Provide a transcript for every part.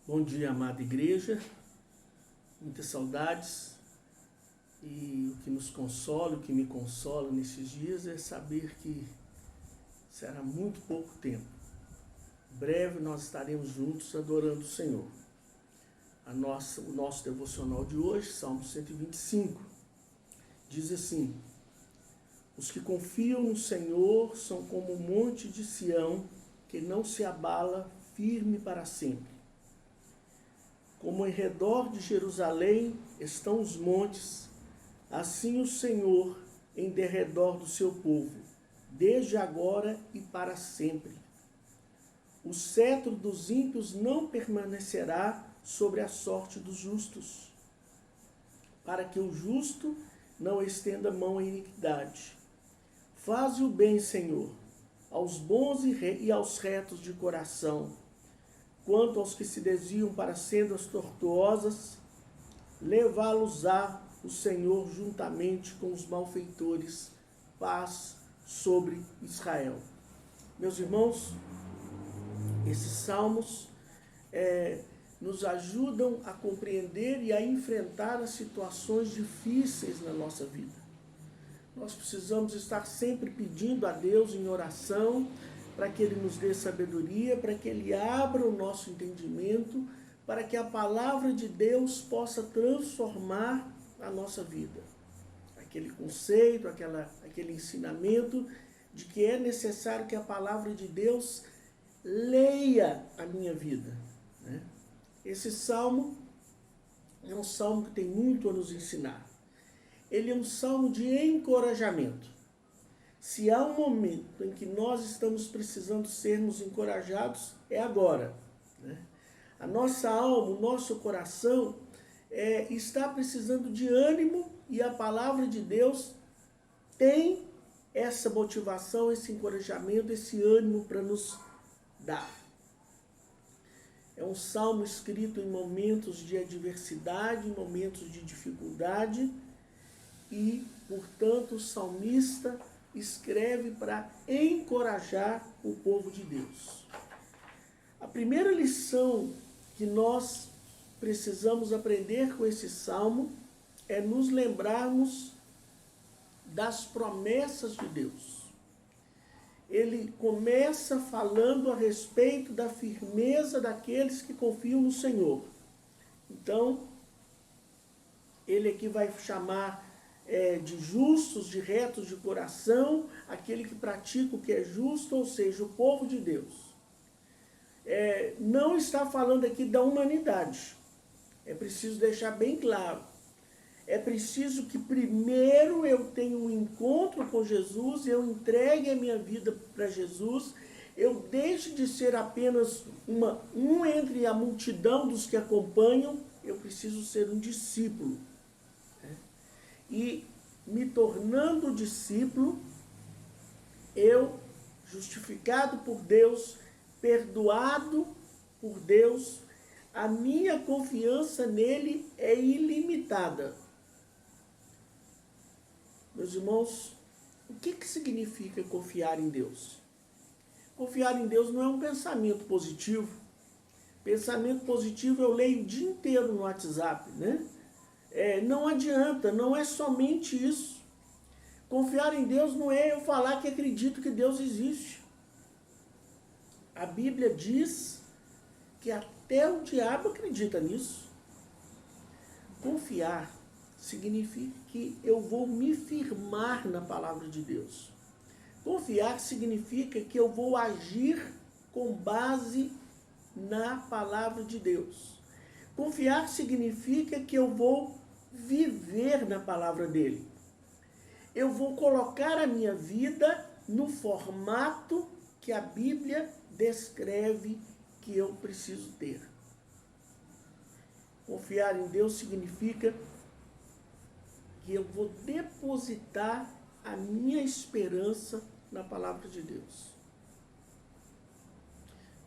Bom dia, amada igreja, muitas saudades, e o que nos consola, o que me consola nesses dias é saber que será muito pouco tempo. Em breve nós estaremos juntos adorando o Senhor. O nosso devocional de hoje, Salmo 125, diz assim: os que confiam no Senhor são como o monte de Sião, que não se abala, firme para sempre. Como em redor de Jerusalém estão os montes, assim o Senhor em derredor do seu povo, desde agora e para sempre. O cetro dos ímpios não permanecerá sobre a sorte dos justos, para que o justo não estenda mão à iniquidade. Faze o bem, Senhor, aos bons e aos retos de coração. Quanto aos que se desviam para sendas tortuosas, levá-los-á o Senhor juntamente com os malfeitores. Paz sobre Israel. Meus irmãos, esses salmos nos ajudam a compreender e a enfrentar as situações difíceis na nossa vida. Nós precisamos estar sempre pedindo a Deus em oração, para que Ele nos dê sabedoria, para que Ele abra o nosso entendimento, para que a palavra de Deus possa transformar a nossa vida. Aquele conceito, aquele ensinamento de que é necessário que a palavra de Deus leia a minha vida, né? Esse salmo é um salmo que tem muito a nos ensinar. Ele é um salmo de encorajamento. Se há um momento em que nós estamos precisando sermos encorajados, é agora, né? A nossa alma, o nosso coração está precisando de ânimo, e a palavra de Deus tem essa motivação, esse encorajamento, esse ânimo para nos dar. É um salmo escrito em momentos de adversidade, em momentos de dificuldade, e, portanto, o salmista escreve para encorajar o povo de Deus. A primeira lição que nós precisamos aprender com esse salmo é nos lembrarmos das promessas de Deus. Ele começa falando a respeito da firmeza daqueles que confiam no Senhor. Então, ele aqui vai chamar de justos, de retos de coração, aquele que pratica o que é justo, ou seja, o povo de Deus. Não está falando aqui da humanidade. É preciso deixar bem claro. É preciso que primeiro eu tenha um encontro com Jesus, eu entregue a minha vida para Jesus, eu deixe de ser apenas um entre a multidão dos que acompanham, eu preciso ser um discípulo. E me tornando discípulo, eu, justificado por Deus, perdoado por Deus, a minha confiança nele é ilimitada. Meus irmãos, o que significa confiar em Deus? Confiar em Deus não é um pensamento positivo. Pensamento positivo eu leio o dia inteiro no WhatsApp, né? Não adianta, não é somente isso. Confiar em Deus não é eu falar que acredito que Deus existe. A Bíblia diz que até o diabo acredita nisso. Confiar significa que eu vou me firmar na palavra de Deus. Confiar significa que eu vou agir com base na palavra de Deus. Confiar significa que eu vou viver na palavra dele. Eu vou colocar a minha vida no formato que a Bíblia descreve que eu preciso ter. Confiar em Deus significa que eu vou depositar a minha esperança na palavra de Deus.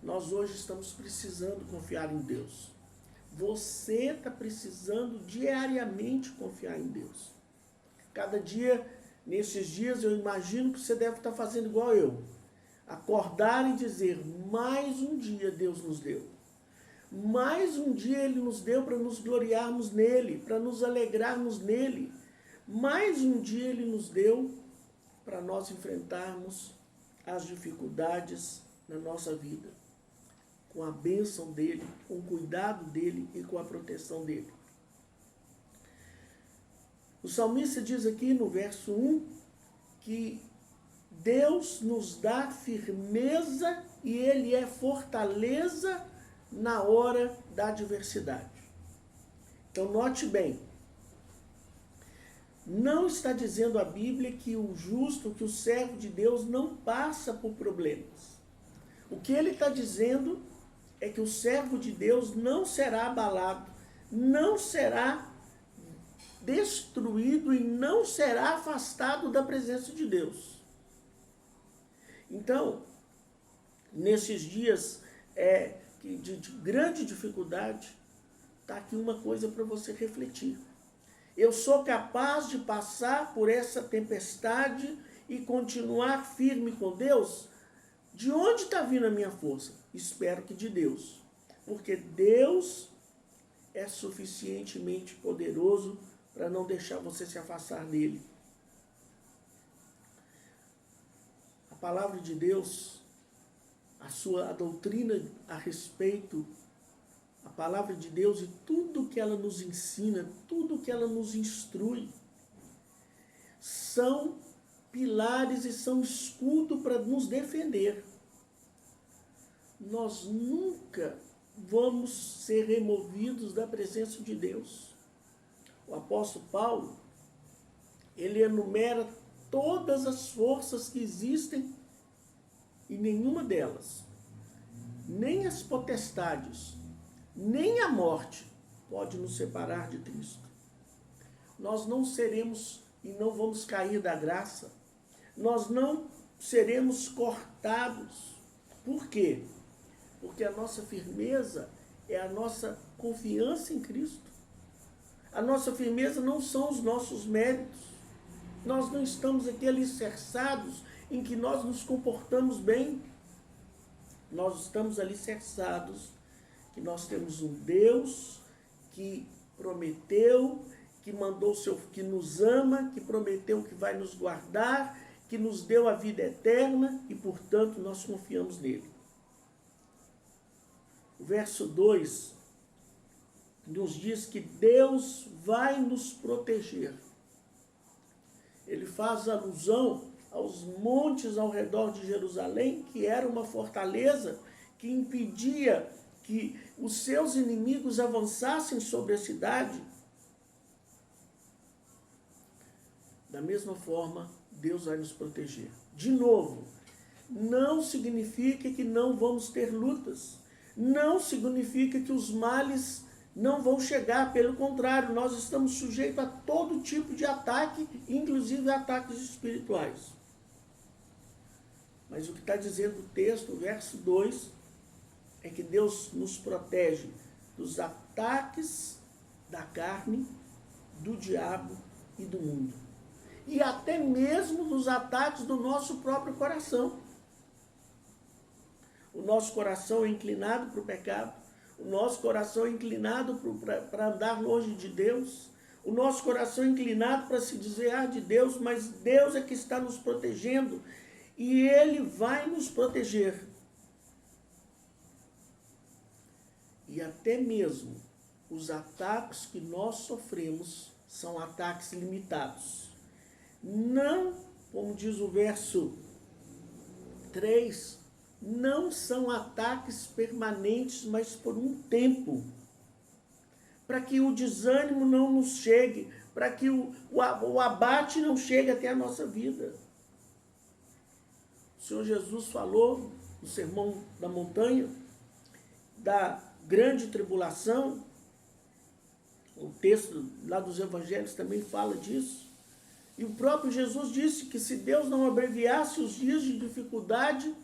Nós hoje estamos precisando confiar em Deus. Você está precisando diariamente confiar em Deus. Cada dia, nesses dias, eu imagino que você deve estar fazendo igual eu. Acordar e dizer, mais um dia Deus nos deu. mais um dia Ele nos deu para nos gloriarmos nele, para nos alegrarmos nele. Mais um dia Ele nos deu para nós enfrentarmos as dificuldades na nossa vida, com a bênção dele, com o cuidado dele e com a proteção dele. O salmista diz aqui no verso 1 que Deus nos dá firmeza e Ele é fortaleza na hora da adversidade. Então note bem, não está dizendo a Bíblia que o justo, que o servo de Deus não passa por problemas. O que ele está dizendo é que o servo de Deus não será abalado, não será destruído e não será afastado da presença de Deus. Então, nesses dias de grande dificuldade, está aqui uma coisa para você refletir. Eu sou capaz de passar por essa tempestade e continuar firme com Deus? De onde está vindo a minha força? Espero que de Deus. Porque Deus é suficientemente poderoso para não deixar você se afastar dele. A palavra de Deus, a doutrina a respeito, a palavra de Deus e tudo que ela nos ensina, tudo que ela nos instrui, são pilares e são escudo para nos defender. Nós nunca vamos ser removidos da presença de Deus. O apóstolo Paulo, ele enumera todas as forças que existem e nenhuma delas, nem as potestades, nem a morte pode nos separar de Cristo. Nós não seremos e não vamos cair da graça. Nós não seremos cortados. Por quê? Porque a nossa firmeza é a nossa confiança em Cristo. A nossa firmeza não são os nossos méritos. Nós não estamos aqui alicerçados em que nós nos comportamos bem. Nós estamos alicerçados que nós temos um Deus que prometeu, que mandou que nos ama, que prometeu que vai nos guardar, que nos deu a vida eterna e, portanto, nós confiamos nele. O verso 2 nos diz que Deus vai nos proteger. Ele faz alusão aos montes ao redor de Jerusalém, que era uma fortaleza que impedia que os seus inimigos avançassem sobre a cidade. Da mesma forma, Deus vai nos proteger. De novo, não significa que não vamos ter lutas. Não significa que os males não vão chegar. Pelo contrário, nós estamos sujeitos a todo tipo de ataque, inclusive ataques espirituais. Mas o que está dizendo o texto, o verso 2, é que Deus nos protege dos ataques da carne, do diabo e do mundo. E até mesmo dos ataques do nosso próprio coração. O nosso coração é inclinado para o pecado. O nosso coração é inclinado para andar longe de Deus. O nosso coração é inclinado para se desviar de Deus, mas Deus é que está nos protegendo. E Ele vai nos proteger. E até mesmo os ataques que nós sofremos são ataques limitados. Não, como diz o verso 3, não são ataques permanentes, mas por um tempo. Para que o desânimo não nos chegue, para que o abate não chegue até a nossa vida. O Senhor Jesus falou no Sermão da Montanha, da grande tribulação. O texto lá dos evangelhos também fala disso. E o próprio Jesus disse que se Deus não abreviasse os dias de dificuldade,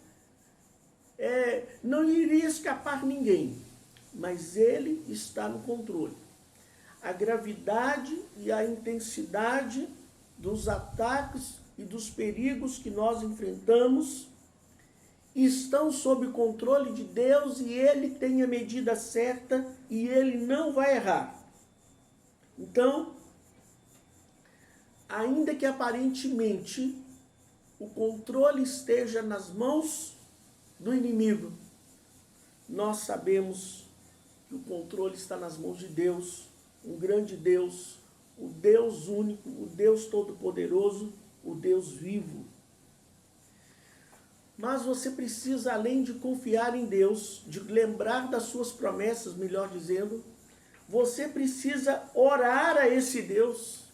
não iria escapar ninguém. Mas Ele está no controle. A gravidade e a intensidade dos ataques e dos perigos que nós enfrentamos estão sob controle de Deus e Ele tem a medida certa e Ele não vai errar. Então, ainda que aparentemente o controle esteja nas mãos do inimigo, nós sabemos que o controle está nas mãos de Deus, um grande Deus, o Deus único, o Deus todo-poderoso, o Deus vivo. Mas você precisa, além de confiar em Deus, de lembrar das suas promessas, melhor dizendo, você precisa orar a esse Deus.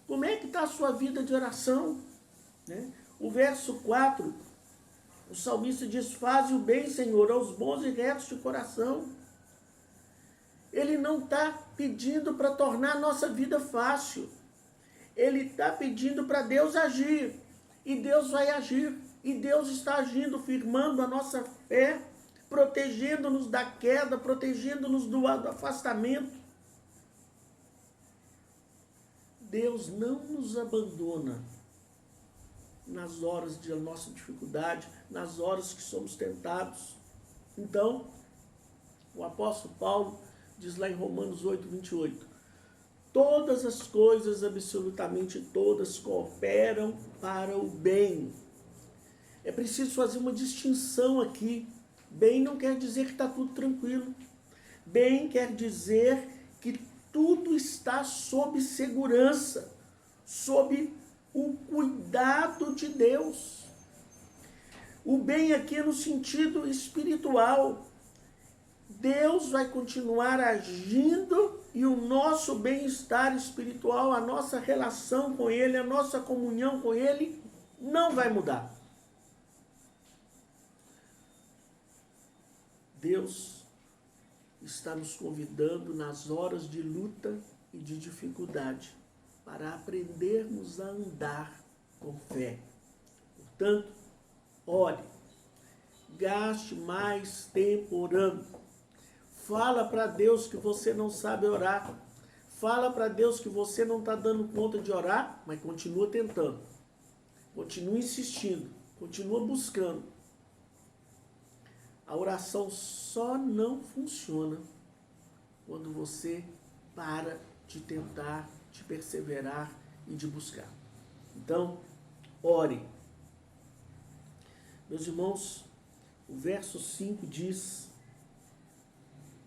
Como é que está a sua vida de oração? Né? O verso 4, o salmista diz, faze o bem, Senhor, aos bons e retos de coração. Ele não está pedindo para tornar a nossa vida fácil. Ele está pedindo para Deus agir. E Deus vai agir. E Deus está agindo, firmando a nossa fé, protegendo-nos da queda, protegendo-nos do afastamento. Deus não nos abandona nas horas de nossa dificuldade, nas horas que somos tentados. Então, o apóstolo Paulo diz lá em Romanos 8, 28, todas as coisas, absolutamente todas, cooperam para o bem. É preciso fazer uma distinção aqui. Bem não quer dizer que está tudo tranquilo. Bem quer dizer que tudo está sob segurança, sob o cuidado de Deus. O bem aqui é no sentido espiritual. Deus vai continuar agindo e o nosso bem-estar espiritual, a nossa relação com Ele, a nossa comunhão com Ele, não vai mudar. Deus está nos convidando nas horas de luta e de dificuldade para aprendermos a andar com fé. Portanto, ore, gaste mais tempo orando. Fala para Deus que você não sabe orar. Fala para Deus que você não está dando conta de orar, mas continua tentando. Continua insistindo, continua buscando. A oração só não funciona quando você para de tentar, de perseverar e de buscar. Então, ore. Meus irmãos, o verso 5 diz,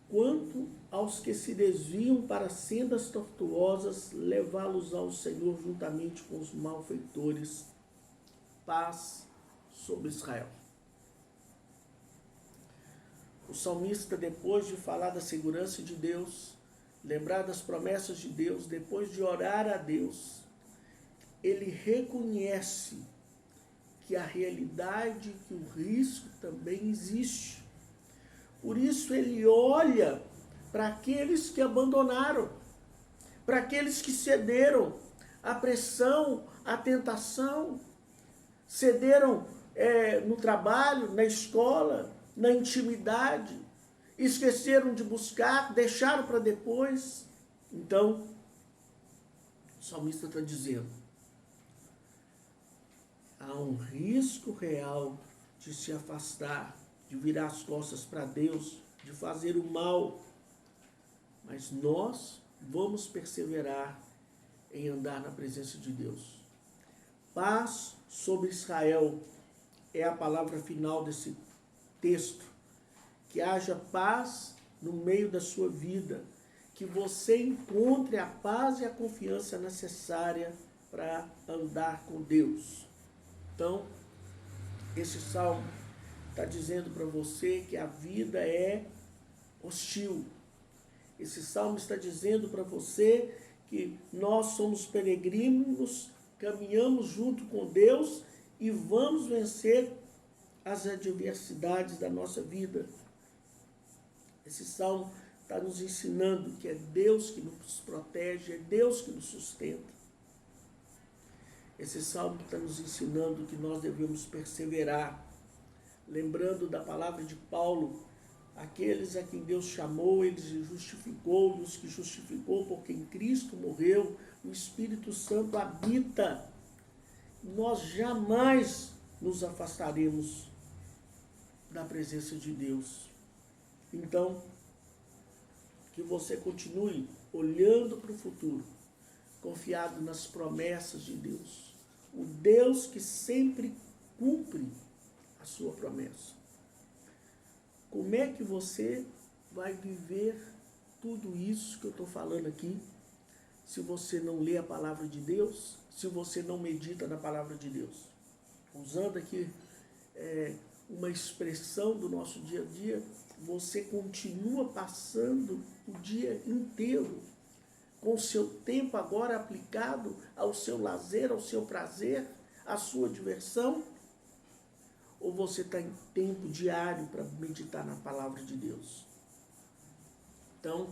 quanto aos que se desviam para sendas tortuosas, levá-los ao Senhor juntamente com os malfeitores. Paz sobre Israel. O salmista, depois de falar da segurança de Deus, lembrar das promessas de Deus, depois de orar a Deus, ele reconhece que a realidade, que o risco também existe. Por isso ele olha para aqueles que abandonaram, para aqueles que cederam à pressão, à tentação, cederam no trabalho, na escola, na intimidade, esqueceram de buscar, deixaram para depois. Então, o salmista está dizendo, há um risco real de se afastar, de virar as costas para Deus, de fazer o mal, mas nós vamos perseverar em andar na presença de Deus. Paz sobre Israel é a palavra final desse texto. Que haja paz no meio da sua vida, que você encontre a paz e a confiança necessária para andar com Deus. Então, esse salmo está dizendo para você que a vida é hostil. Esse salmo está dizendo para você que nós somos peregrinos, caminhamos junto com Deus e vamos vencer as adversidades da nossa vida. Esse salmo está nos ensinando que é Deus que nos protege, é Deus que nos sustenta. Esse salmo está nos ensinando que nós devemos perseverar, lembrando da palavra de Paulo, aqueles a quem Deus chamou, Ele justificou, e os que justificou, porque em Cristo morreu, o Espírito Santo habita. Nós jamais nos afastaremos da presença de Deus. Então, que você continue olhando para o futuro, confiado nas promessas de Deus. O Deus que sempre cumpre a sua promessa. Como é que você vai viver tudo isso que eu estou falando aqui, se você não lê a palavra de Deus, se você não medita na palavra de Deus? Usando aqui uma expressão do nosso dia a dia, você continua passando o dia inteiro com o seu tempo agora aplicado ao seu lazer, ao seu prazer, à sua diversão? Ou você está em tempo diário para meditar na palavra de Deus? Então,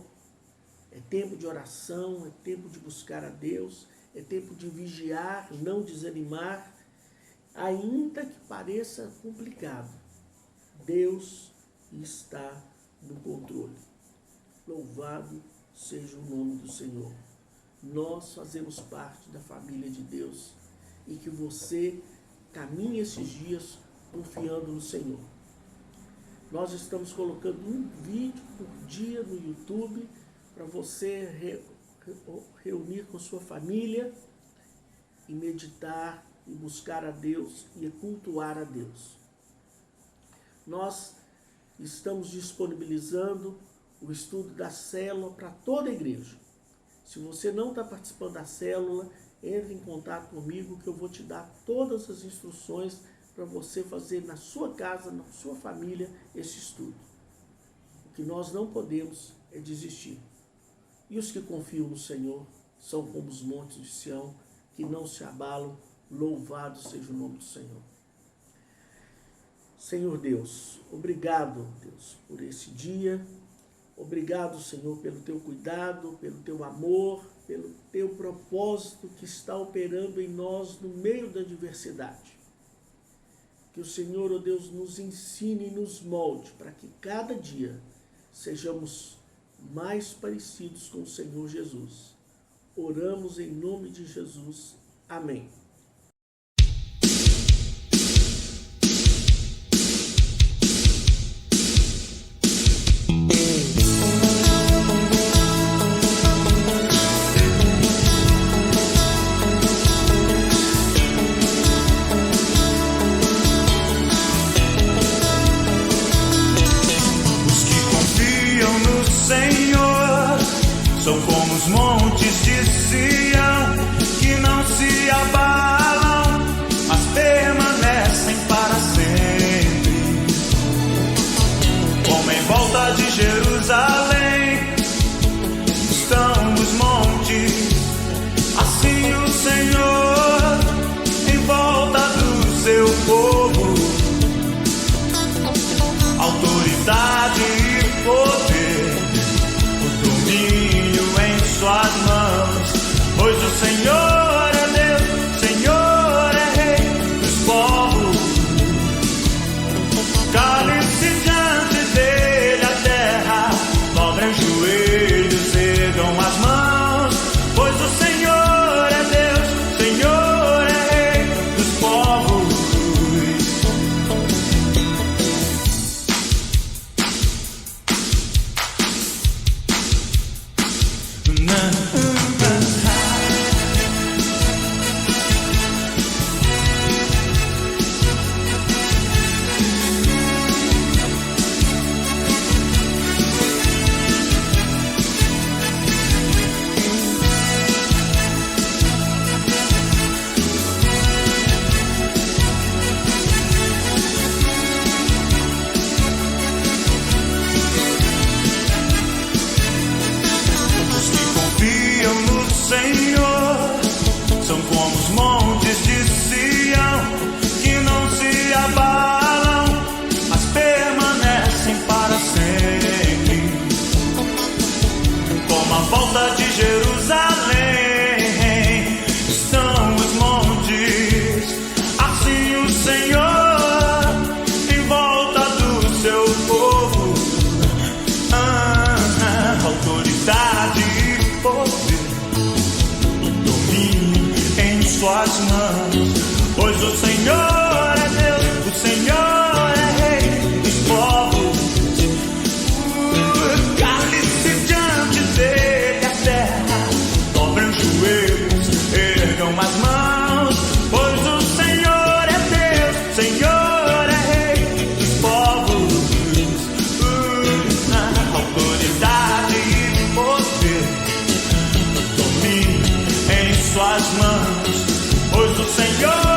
é tempo de oração, é tempo de buscar a Deus, é tempo de vigiar, não desanimar, ainda que pareça complicado. Deus está no controle. Louvado seja o nome do Senhor. Nós fazemos parte da família de Deus e que você caminhe esses dias confiando no Senhor. Nós estamos colocando um vídeo por dia no YouTube para você reunir com sua família e meditar e buscar a Deus e cultuar a Deus. Nós estamos disponibilizando o estudo da célula para toda a igreja. Se você não está participando da célula, entre em contato comigo que eu vou te dar todas as instruções para você fazer na sua casa, na sua família, esse estudo. O que nós não podemos é desistir. E os que confiam no Senhor são como os montes de Sião, que não se abalam. Louvado seja o nome do Senhor. Senhor Deus, obrigado, Deus, por esse dia. Obrigado, Senhor, pelo teu cuidado, pelo teu amor, pelo teu propósito que está operando em nós no meio da adversidade. Que o Senhor, ó Deus, nos ensine e nos molde para que cada dia sejamos mais parecidos com o Senhor Jesus. Oramos em nome de Jesus. Amém. São como os montes de Sião, que não se abalam, mas permanecem para sempre. Como em volta de Jerusalém estão os montes, assim o Senhor em volta do seu povo. Autoridade e poder, suas mãos, pois o Senhor é Deus, Senhor é Rei dos povos. Cale-se diante dele a terra, dobrem os joelhos, ergam as mãos, pois o Senhor é Deus, Senhor é Rei dos povos. Senhor, são como os montes de Sião, que não se abalam, mas permanecem para sempre. Como a volta de Jerusalém estão os montes, assim o Senhor em volta do seu povo. Autoridade e poder, em suas mãos, pois o Senhor é Deus, o Senhor é Rei dos mãos, pois o Senhor